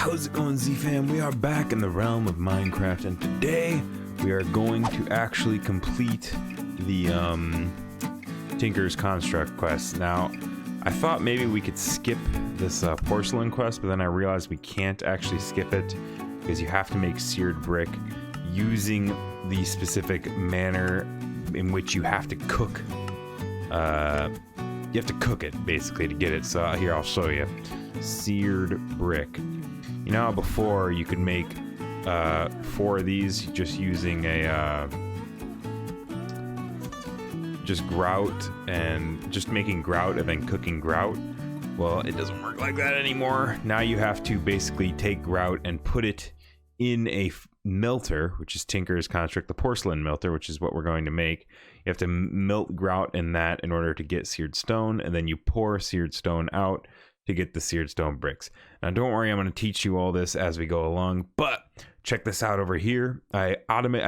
How's it going, Z-Fam? We are back in the realm of Minecraft, and today we are going to actually complete the Tinker's Construct quest. Now, I thought maybe we could skip this porcelain quest, but then I realized we can't actually skip it because you have to make seared brick using the specific manner in which you have to cook. You have to cook it, basically, to get it. So here, I'll show you. Seared brick. You know how before you could make 4 of these just using a just grout and just making grout and then cooking grout? Well, it doesn't work like that anymore. Now you have to basically take grout and put it in a melter, which is Tinker's Construct, the porcelain melter, which is what we're going to make. You have to melt grout in that in order to get seared stone, and then you pour seared stone out to get the seared stone bricks. Now don't worry, I'm going to teach you all this as we go along, but check this out over here. I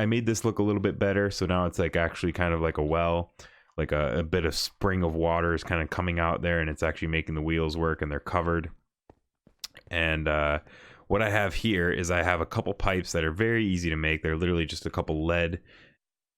made this look a little bit better, so now it's like actually kind of like a well, like a bit of spring of water is kind of coming out there, and it's actually making the wheels work, and they're covered. And what I have here is I have a couple pipes that are very easy to make. They're literally just a couple lead.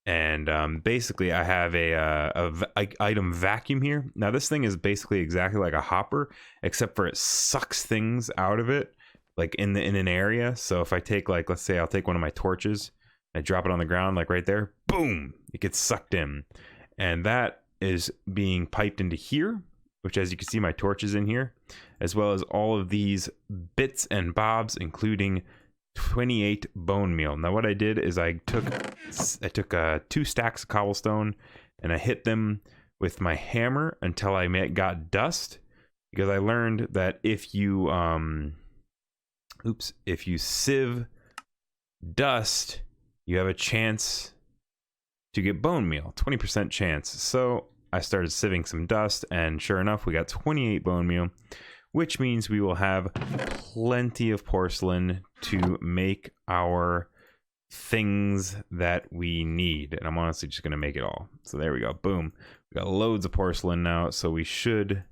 And basically I have a item vacuum here. Now this thing is basically exactly like a hopper, except for it sucks things out of it, like in an area. So if I take, like, let's say I'll take one of my torches, I drop it on the ground, like right there, boom, it gets sucked in. And that is being piped into here, which, as you can see, my torch is in here, as well as all of these bits and bobs, including 28 bone meal. Now what I did is I took 2 stacks of cobblestone and I hit them with my hammer until I got dust, because I learned that if you if you sieve dust, you have a chance to get bone meal, 20% chance. So I started sieving some dust, and sure enough, we got 28 bone meal, which means we will have plenty of porcelain to make our things that we need. And I'm honestly just going to make it all. So there we go. Boom. We got loads of porcelain now, so we should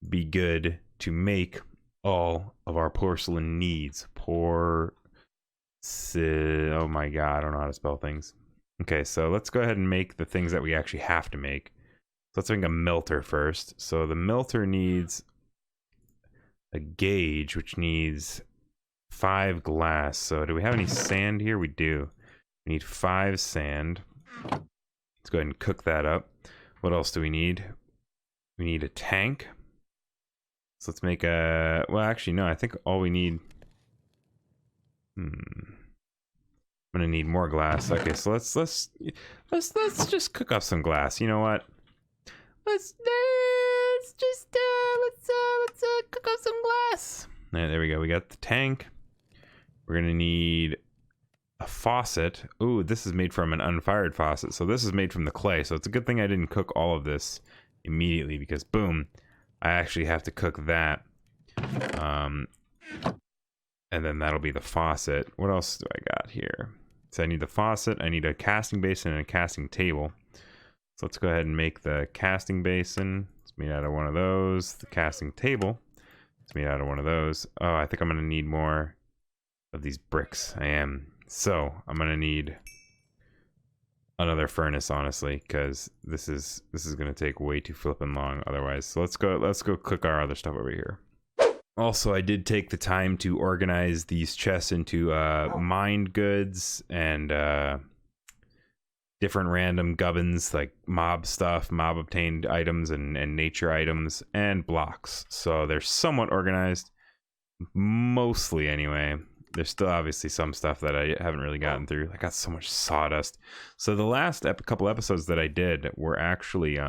be good to make all of our porcelain needs. Oh my god, I don't know how to spell things. Okay, so let's go ahead and make the things that we actually have to make. So let's make a melter first. So the melter needs a gauge, which needs 5 glass. So do we have any sand here? We do. We need 5 sand. Let's go ahead and cook that up. What else do we need? We need a tank. So let's make a, well, actually no, I think all we need, I'm gonna need more glass. Okay, so let's just cook up some glass. You know what? Let's cook up some glass. There we go. We got the tank. We're gonna need a faucet. Ooh, this is made from an unfired faucet. So this is made from the clay. So it's a good thing I didn't cook all of this immediately, because boom, I actually have to cook that. And then that'll be the faucet. What else do I got here? So I need the faucet. I need a casting basin and a casting table. So let's go ahead and make the casting basin. It's made out of one of those. The casting table, it's made out of one of those. Oh, I think I'm going to need more of these bricks. I am. So I'm going to need another furnace, honestly, because this is going to take way too flippin' long otherwise. So let's go cook our other stuff over here. Also, I did take the time to organize these chests into mined goods and different random gubbins, like mob stuff, mob obtained items, and nature items, and blocks. So they're somewhat organized, mostly anyway. There's still obviously some stuff that I haven't really gotten through. I got so much sawdust. So the last couple episodes that I did were actually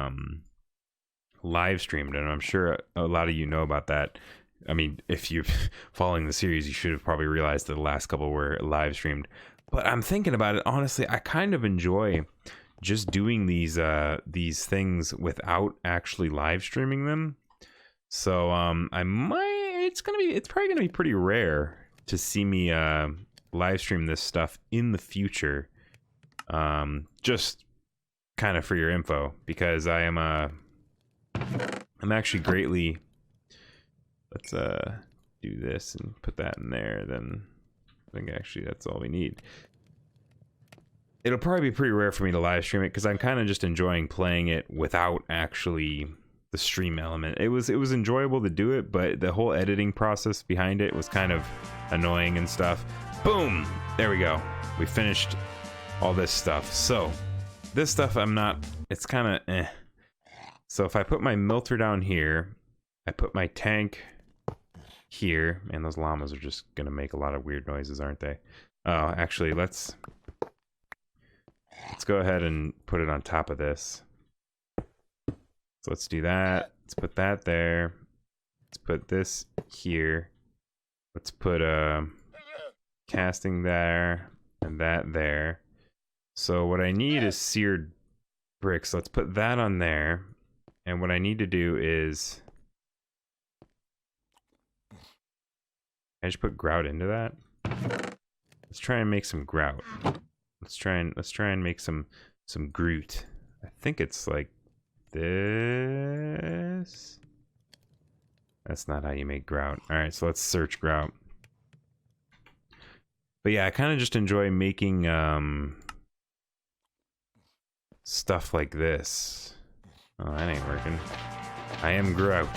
live streamed, and I'm sure a lot of you know about that. I mean, if you're following the series, you should have probably realized that the last couple were live streamed. But I'm thinking about it, honestly, I kind of enjoy just doing these things without actually live streaming them. So it's probably gonna be pretty rare to see me live stream this stuff in the future. Just kind of for your info, because I'm actually greatly, let's do do this and put that in there, then I think actually that's all we need. It'll probably be pretty rare for me to live stream it because I'm kind of just enjoying playing it without actually the stream element. It was enjoyable to do it, but the whole editing process behind it was kind of annoying and stuff. Boom! There we go. We finished all this stuff. So this stuff it's kind of eh. So if I put my melter down here, I put my tank here, and those llamas are just gonna make a lot of weird noises, aren't they? Oh, actually, let's go ahead and put it on top of this. So let's do that. Let's put that there. Let's put this here. Let's put casting there and that there. So what I need is seared bricks. Let's put that on there. And what I need to do is I just put grout into that. Let's try and make some grout. Let's try and make some grout. I think it's like this. That's not how you make grout. All right, so let's search grout. But yeah, I kind of just enjoy making stuff like this. Oh, that ain't working. I am grout.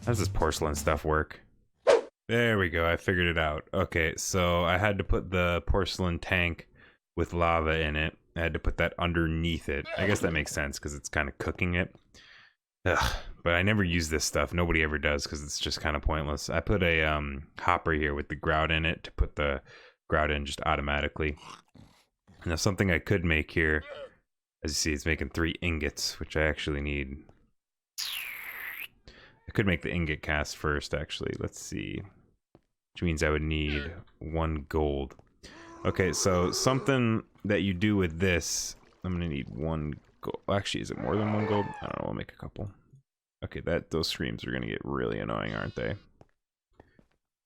How does this porcelain stuff work? There we go, I figured it out. Okay, so I had to put the porcelain tank with lava in it. I had to put that underneath it. I guess that makes sense because it's kind of cooking it. Ugh, but I never use this stuff. Nobody ever does because it's just kind of pointless. I put a hopper here with the grout in it to put the grout in just automatically. Now something I could make here, as you see, it's making 3 ingots, which I actually need. I could make the ingot cast first, actually. Let's see. Which means I would need 1 gold. Okay, so something that you do with this, I'm gonna need 1 gold. Actually, is it more than 1 gold? I don't know, I'll make a couple. Okay, those screams are gonna get really annoying, aren't they?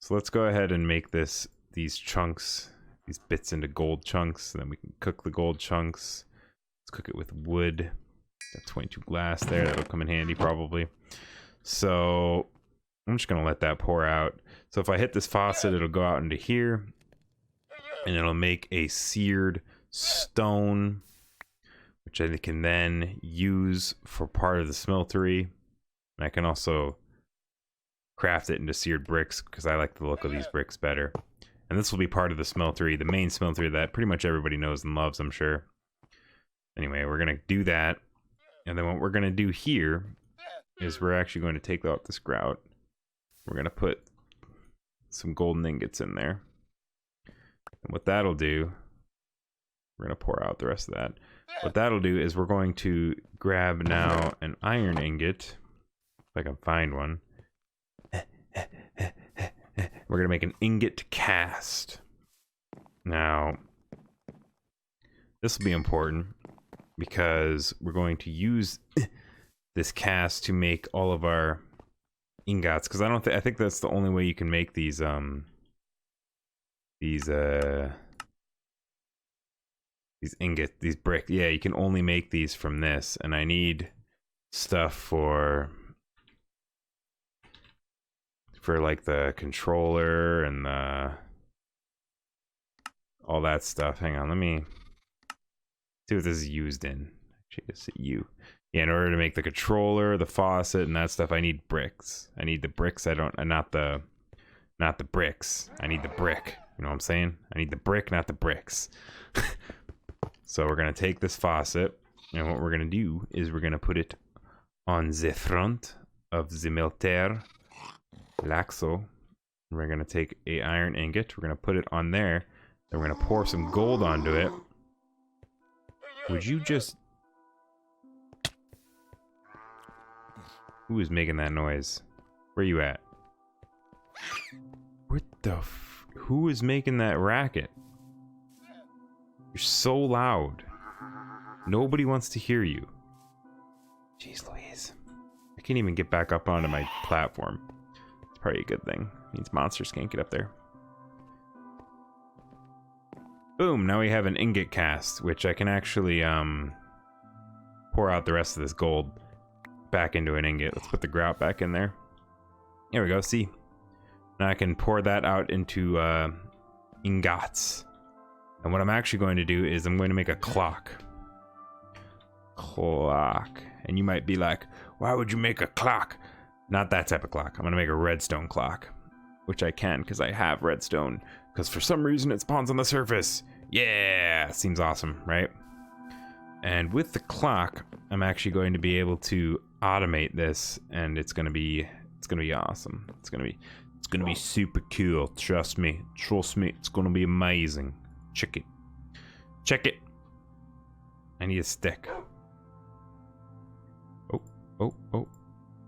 So let's go ahead and make these chunks, these bits into gold chunks, and then we can cook the gold chunks. Let's cook it with wood. Got 22 glass there, that'll come in handy probably. So I'm just gonna let that pour out. So if I hit this faucet, it'll go out into here, and it'll make a seared stone, which I can then use for part of the smeltery. And I can also craft it into seared bricks because I like the look of these bricks better. And this will be part of the smeltery, the main smeltery that pretty much everybody knows and loves, I'm sure. Anyway, we're gonna do that, and then what we're gonna do here is we're actually going to take out this grout. We're gonna put some golden ingots in there. And what that'll do, we're gonna pour out the rest of that. What that'll do is we're going to grab now an iron ingot, if I can find one. We're gonna make an ingot cast. Now, this will be important because we're going to use this cast to make all of our ingots, because I think that's the only way you can make these ingot, these brick. Yeah, you can only make these from this, and I need stuff for like the controller and all that stuff. Hang on, let me see what this is used in. Actually, it's a U. Yeah, in order to make the controller, the faucet, and that stuff, I need bricks. I need the bricks. Not the bricks. I need the brick. You know what I'm saying? I need the brick, not the bricks. So we're gonna take this faucet, and what we're gonna do is we're gonna put it on the front of the melter, like so. We're gonna take a iron ingot. We're gonna put it on there. Then we're gonna pour some gold onto it. Would you just... Who is making that noise? Where you at? What the f... Who is making that racket? You're so loud. Nobody wants to hear you. Jeez Louise. I can't even get back up onto my platform. It's probably a good thing. It means monsters can't get up there. Boom, now we have an ingot cast, which I can actually pour out the rest of this gold. back into an ingot. Let's put the grout back in there. There we go. See, now I can pour that out into ingots. And what I'm actually going to do is I'm going to make a clock. And you might be like, why would you make a clock? Not that type of clock. I'm going to make a redstone clock, which I can because I have redstone, because for some reason it spawns on the surface. Yeah, seems awesome, right? And with the clock, I'm actually going to be able to automate this, and it's going to be awesome. It's going to be super cool. Trust me. It's going to be amazing. Check it. I need a stick. Oh.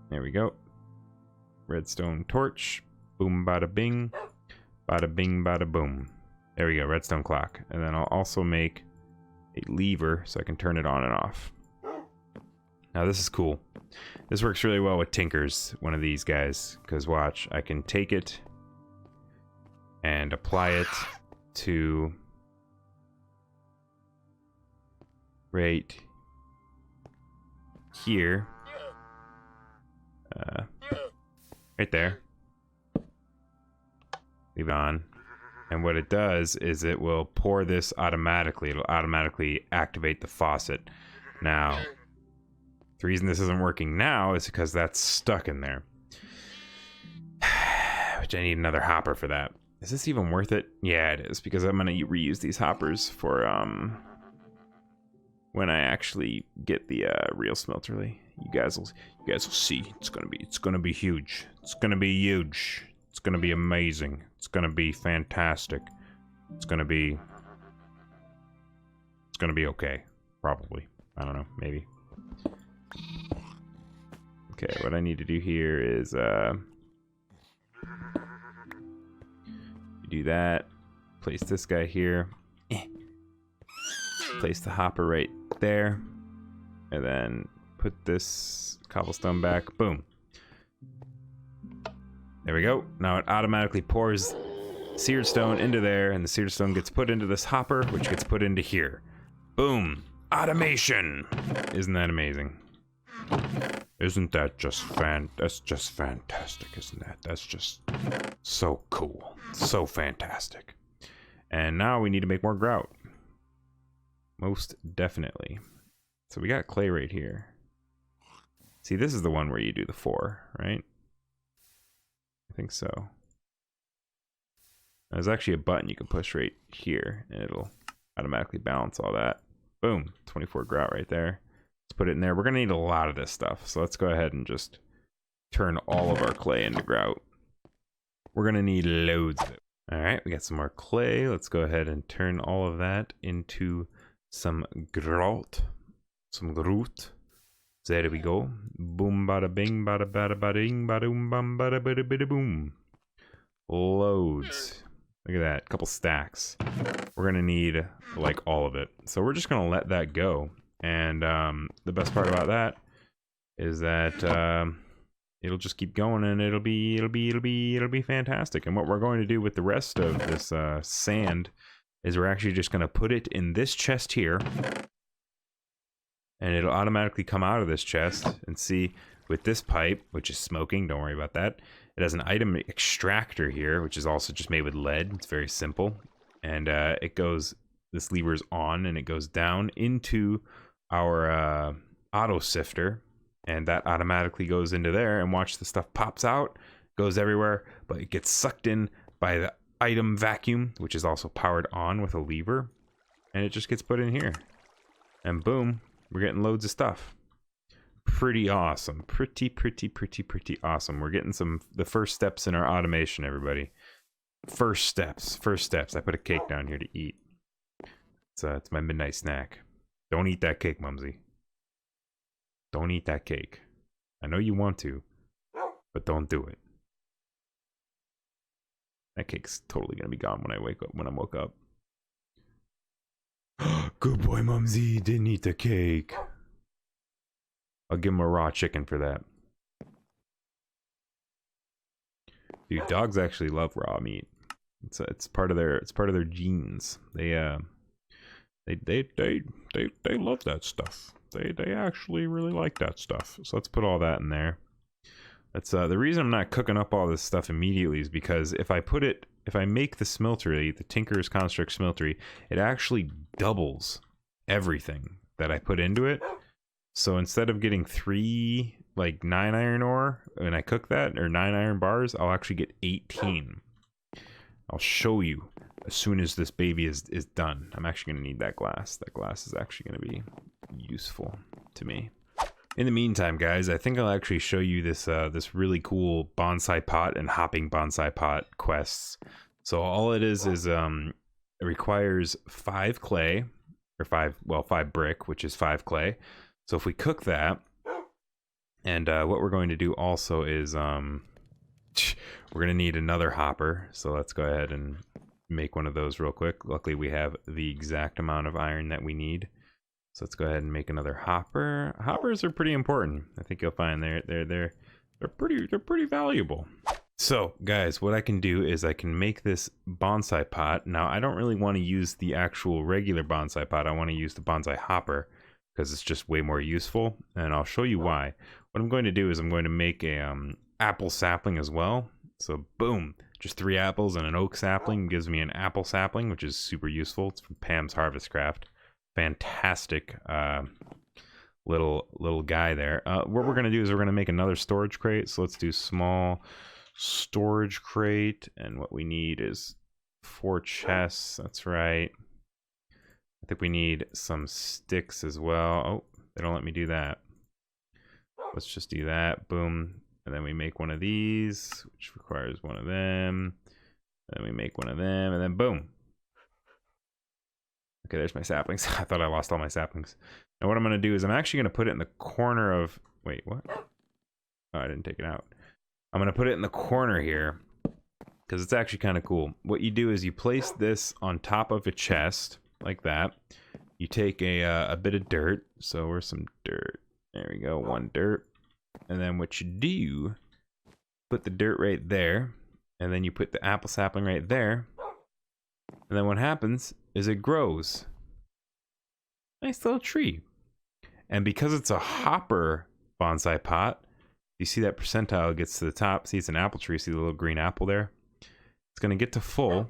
There we go. Redstone torch. Boom, bada bing. Bada bing, bada boom. There we go, redstone clock. And then I'll also make a lever so I can turn it on and off. Now this is cool. This works really well with Tinkers, one of these guys. Because watch, I can take it and apply it to right here. Right there. Leave it on. And what it does is it will pour this automatically. It'll automatically activate the faucet. Now, the reason this isn't working now is because that's stuck in there. Which I need another hopper for that. Is this even worth it? Yeah, it is, because I'm gonna reuse these hoppers for when I actually get the real smelter. You guys will see. It's gonna be huge. It's gonna be huge. It's gonna be amazing. It's gonna be fantastic. It's gonna be okay. Probably. I don't know. Maybe. Okay, what I need to do here is do that. Place this guy here. Place the hopper right there. And then put this cobblestone back. Boom. There we go. Now it automatically pours seared stone into there, and the seared stone gets put into this hopper, which gets put into here. Boom. Automation. Isn't that amazing? Isn't that just that's just fantastic, isn't that? That's just so cool. So fantastic. And now we need to make more grout. Most definitely. So we got clay right here. See, this is the one where you do the 4, right? I think so. There's actually a button you can push right here, and it'll automatically balance all that. Boom, 24 grout right there. Let's put it in there. We're gonna need a lot of this stuff, so let's go ahead and just turn all of our clay into grout. We're gonna need loads of it. All right, we got some more clay. Let's go ahead and turn all of that into some grout. Some grout. There we go. Boom, bada bing, bada bada bada ding, bada boom, bum, bada bada bada boom. Loads. Look at that, a couple stacks. We're gonna need like all of it. So we're just gonna let that go. And the best part about that is that it'll just keep going, and it'll be fantastic. And what we're going to do with the rest of this sand is we're actually just gonna put it in this chest here. And it'll automatically come out of this chest. And see, with this pipe, which is smoking, don't worry about that. It has an item extractor here, which is also just made with lead. It's very simple. And it goes, this lever's on, and it goes down into our auto sifter. And that automatically goes into there, and watch, the stuff pops out, goes everywhere, but it gets sucked in by the item vacuum, which is also powered on with a lever. And it just gets put in here. And boom. We're getting loads of stuff. Pretty awesome. Pretty awesome. We're getting the first steps in our automation, everybody. First steps. I put a cake down here to eat. It's my midnight snack. Don't eat that cake, Mumsy. Don't eat that cake. I know you want to, but don't do it. That cake's totally gonna be gone when I woke up. Good boy, Mumsy. Didn't eat the cake. I'll give him a raw chicken for that. Dude, dogs actually love raw meat. It's part of their genes. They love that stuff. They actually really like that stuff. So let's put all that in there. That's the reason I'm not cooking up all this stuff immediately is because if I make the smeltery, the Tinker's Construct smeltery, it actually doubles everything that I put into it. So instead of getting 3 like 9 iron ore when I cook that, or 9 iron bars, I'll actually get 18. I'll show you as soon as this baby is done. I'm actually going to need that glass. That glass is actually going to be useful to me. In the meantime, guys, I think I'll actually show you this this really cool bonsai pot and hopping bonsai pot quests. So all it is it requires 5 clay, or 5 brick, which is 5 clay. So if we cook that, and what we're going to do also is we're going to need another hopper. So let's go ahead and make one of those real quick. Luckily, we have the exact amount of iron that we need. So let's go ahead and make another hopper. Hoppers are pretty important. I think you'll find they're pretty valuable. So guys, what I can do is I can make this bonsai pot. Now I don't really want to use the actual regular bonsai pot. I want to use the bonsai hopper because it's just way more useful, and I'll show you why. What I'm going to do is I'm going to make a apple sapling as well. So boom, just 3 apples and an oak sapling gives me an apple sapling, which is super useful. It's from Pam's Harvest Craft. Fantastic little guy there. What we're going to do is we're going to make another storage crate. So let's do small storage crate, and what we need is 4 chests. That's right. I think we need some sticks as well. Oh, they don't let me do that. Let's just do that. Boom. And then we make one of these, which requires one of them. And then we make one of them, and then boom. Okay, there's my saplings. I thought I lost all my saplings. Now what I'm going to do is I'm actually going to put it in the corner of... Wait, what? Oh, I didn't take it out. I'm going to put it in the corner here because it's actually kind of cool. What you do is you place this on top of a chest like that. You take a bit of dirt. So where's some dirt? There we go, 1 dirt. And then what you do, put the dirt right there, and then you put the apple sapling right there. And then what happens is it grows. Nice little tree. And because it's a hopper bonsai pot, you see that percentile gets to the top. See, it's an apple tree. See the little green apple there? It's going to get to full,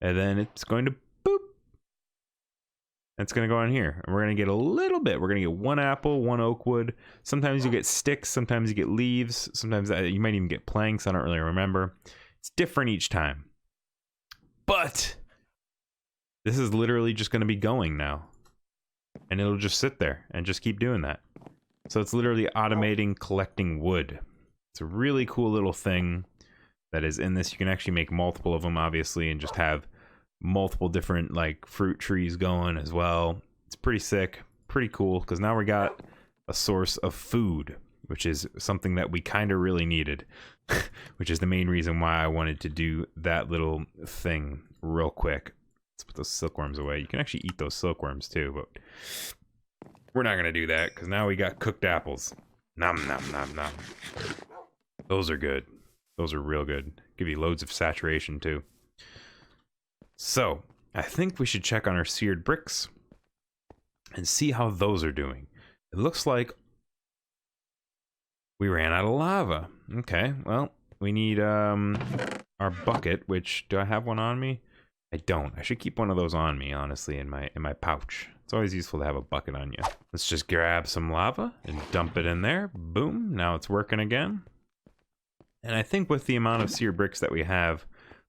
and then it's going to boop. It's going to go in here, and we're going to get a little bit. We're going to get 1 apple, 1 oak wood. Sometimes you get sticks. Sometimes you get leaves. Sometimes you might even get planks. I don't really remember. It's different each time. But this is literally just going to be going now, and it'll just sit there and just keep doing that. So it's literally automating collecting wood. It's a really cool little thing that is in this. You can actually make multiple of them, obviously, and just have multiple different like fruit trees going as well. It's pretty sick, pretty cool, because now we got a source of food, which is something that we kind of really needed, which is the main reason why I wanted to do that little thing real quick. Let's put those silkworms away. You can actually eat those silkworms too, but we're not gonna do that because now we got cooked apples. Nom nom nom nom. Those are good. Those are real good. Give you loads of saturation too. So I think we should check on our seared bricks and see how those are doing. It looks like we ran out of lava. Okay, well, we need our bucket, which, do I have one on me? I don't. I should keep one of those on me, honestly, in my pouch. It's always useful to have a bucket on you. Let's just grab some lava and dump it in there. Boom, now it's working again. And I think with the amount of seared bricks that we have,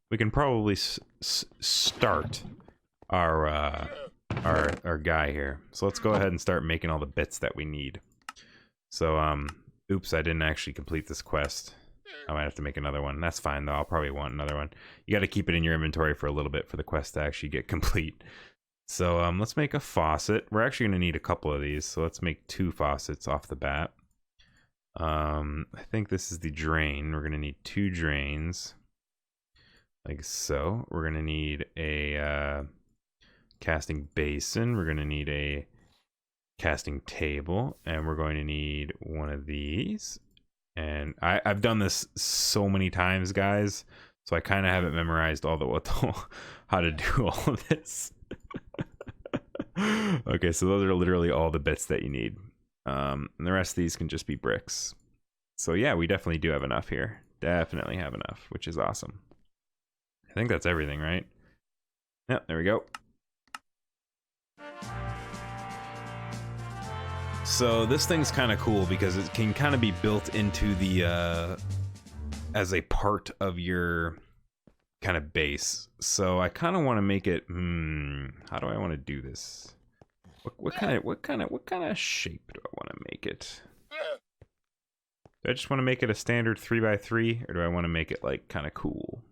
we can probably start our guy here. So let's go ahead and start making all the bits that we need. So oops, I didn't actually complete this quest. I might have to make another one. That's fine though. I'll probably want another one. You got to keep it in your inventory for a little bit for the quest to actually get complete. So let's make a faucet. We're actually going to need a couple of these. So let's make 2 faucets off the bat. I think this is the drain. We're going to need 2 drains. Like so. We're going to need a casting basin. We're going to need a casting table. And we're going to need one of these. And I've done this so many times, guys. So I kind of have it memorized how to do all of this. Okay, so those are literally all the bits that you need. And the rest of these can just be bricks. So yeah, we definitely do have enough here. Definitely have enough, which is awesome. I think that's everything, right? Yep, there we go. So this thing's kind of cool because it can kind of be built into the as a part of your kind of base. So I kind of want to make it. How do I want to do this? What kind of shape do I want to make it? Do I just want to make it a standard 3x3, or do I want to make it like kind of cool?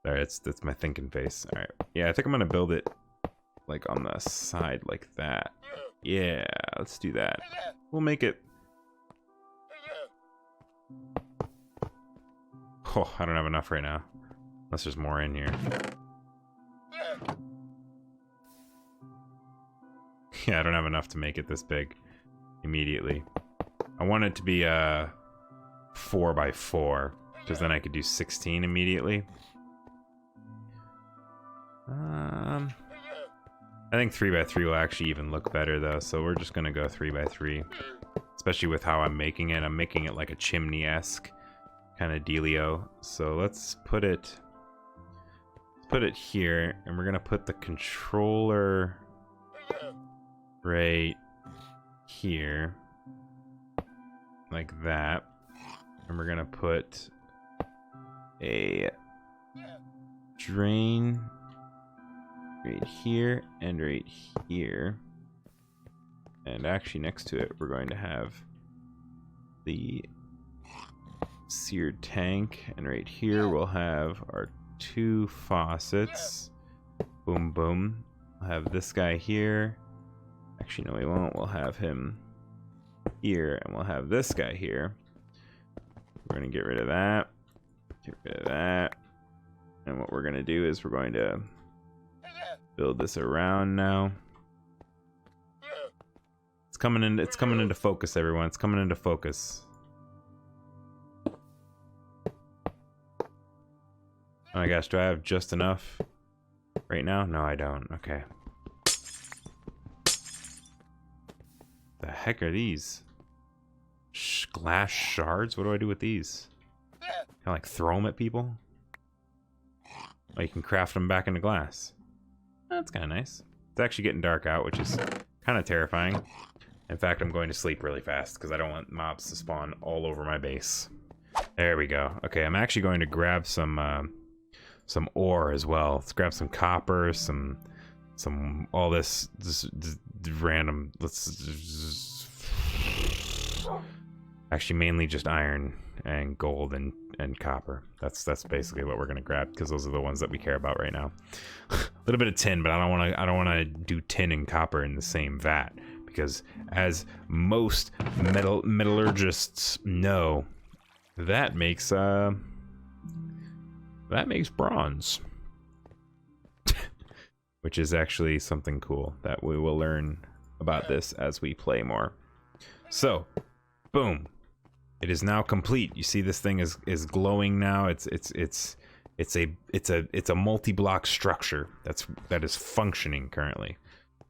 All right, that's my thinking face. All right, yeah, I think I'm gonna build it like on the side like that. Yeah, let's do that. We'll make it. Oh, I don't have enough right now. Unless there's more in here. Yeah, I don't have enough to make it this big immediately. I want it to be 4x4, because then I could do 16 immediately. I think 3x3 will actually even look better though, so we're just gonna go 3x3. Especially with how I'm making it. I'm making it like a chimney-esque kind of dealio. So let's put it here, and we're gonna put the controller right here, like that. And we're gonna put a drain right here and right here. And actually next to it, we're going to have the seared tank. And right here, we'll have our 2 faucets. Boom, boom. We'll have this guy here. Actually, no, we won't. We'll have him here, and we'll have this guy here. We're going to get rid of that. Get rid of that. And what we're going to do is we're going to build this around now. It's coming into focus, everyone. It's coming into focus. Oh my gosh, do I have just enough right now? No, I don't. Okay. The heck are these? Glass shards? What do I do with these? Can I like throw them at people? Oh, you can craft them back into glass. That's kind of nice. It's actually getting dark out, which is kind of terrifying. In fact, I'm going to sleep really fast because I don't want mobs to spawn all over my base. There we go. Okay, I'm actually going to grab some ore as well. Let's grab some copper, some all this random. Actually, mainly just iron and gold and copper. That's basically what we're gonna grab because those are the ones that we care about right now. A little bit of tin, but I don't want to do tin and copper in the same vat because, as most metallurgists know, that makes bronze, which is actually something cool that we will learn about this as we play more. So, boom. It is now complete. You see this thing is glowing now. It's a multi-block structure that is functioning currently.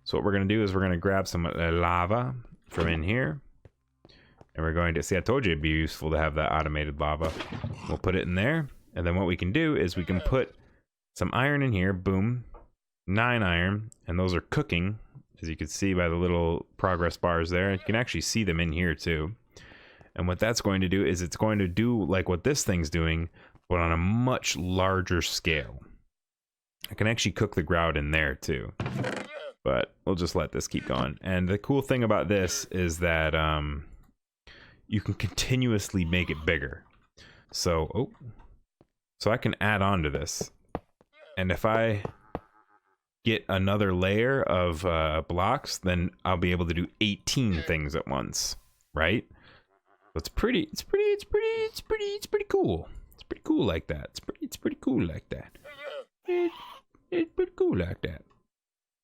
So what we're gonna do is we're gonna grab some lava from in here, and we're going to see. I told you it'd be useful to have that automated lava. We'll put it in there, and then what we can do is we can put some iron in here. Boom, 9 iron, and those are cooking, as you can see by the little progress bars there. You can actually see them in here too. And what that's going to do is it's going to do like what this thing's doing, but on a much larger scale. I can actually cook the grout in there too, but we'll just let this keep going. And the cool thing about this is that you can continuously make it bigger. So I can add on to this, and if I get another layer of blocks, then I'll be able to do 18 things at once, right? So it's pretty cool. It's pretty cool like that. It's pretty cool like that. It's pretty cool like that.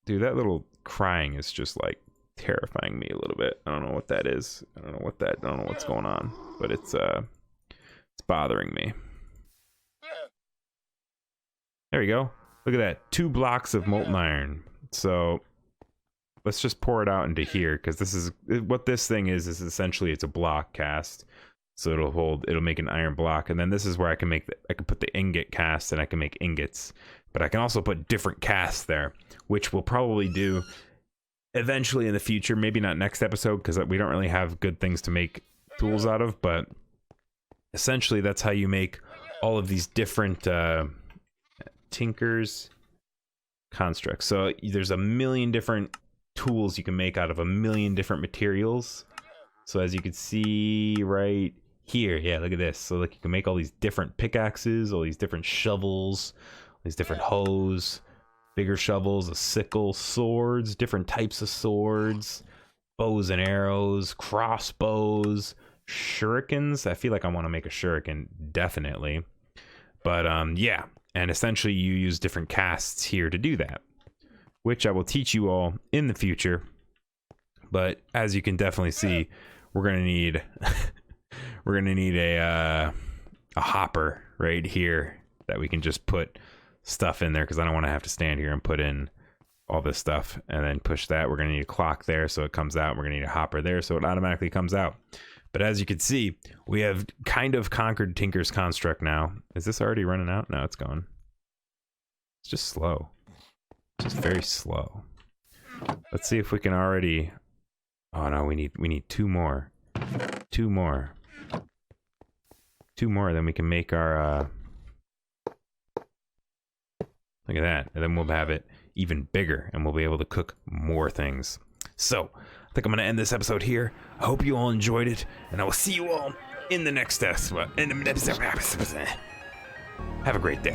Dude, that little crying is just like terrifying me a little bit. I don't know what that is. I don't know what's going on, but it's bothering me. There we go. Look at that, 2 blocks of molten iron. So let's just pour it out into here, because this is what this thing is essentially it's a block cast. So it'll make an iron block, and then this is where I can put the ingot cast, and I can make ingots. But I can also put different casts there, which we'll probably do eventually in the future. Maybe not next episode, because we don't really have good things to make tools out of, but essentially that's how you make all of these different Tinker's constructs. So there's a million different tools you can make out of a million different materials. So as you can see right here, yeah, look at this. So like you can make all these different pickaxes, all these different shovels, these different hoes, bigger shovels, a sickle, swords, different types of swords, bows and arrows, crossbows, shurikens. I feel like I want to make a shuriken, definitely. But yeah, and essentially you use different casts here to do that, which I will teach you all in the future. But as you can definitely see, we're gonna need a hopper right here that we can just put stuff in there, because I don't want to have to stand here and put in all this stuff and then push that. We're gonna need a clock there so it comes out. We're gonna need a hopper there so it automatically comes out. But as you can see, we have kind of conquered Tinker's construct now. Is this already running out? No, it's gone. It's just slow. It's just very slow. Let's see if we can already... Oh no, we need 2 more. 2 more. 2 more, then we can make our look at that. And then we'll have it even bigger and we'll be able to cook more things. So, I think I'm gonna end this episode here. I hope you all enjoyed it, and I will see you all in the next episode. Have a great day.